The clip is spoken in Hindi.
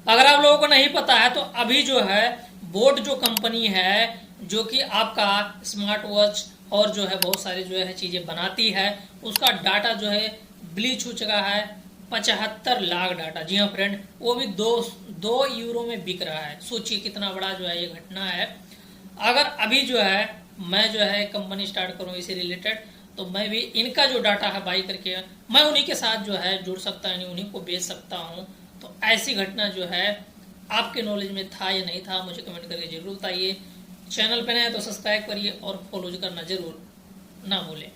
अगर आप लोगों को नहीं पता है तो अभी जो है बोट जो कंपनी है जो कि आपका स्मार्ट वॉच और जो है बहुत सारी जो है चीजें बनाती है, उसका डाटा जो है ब्लीच हो चुका है 75 लाख डाटा। जी हाँ फ्रेंड, वो भी 2 यूरो में बिक रहा है। सोचिए कितना बड़ा जो है ये घटना है। अगर अभी जो है मैं जो है कंपनी स्टार्ट करूँ इसे रिलेटेड, तो मैं भी इनका जो डाटा है बाई करके मैं उन्हीं के साथ जो है जुड़ सकता हूँ, उन्हीं को बेच सकता हूँ। तो ऐसी घटना जो है आपके नॉलेज में था या नहीं था, मुझे कमेंट करके जरूर बताइए। चैनल पे नए हैं तो सब्सक्राइब करिए और फॉलो करना जरूर ना भूलें।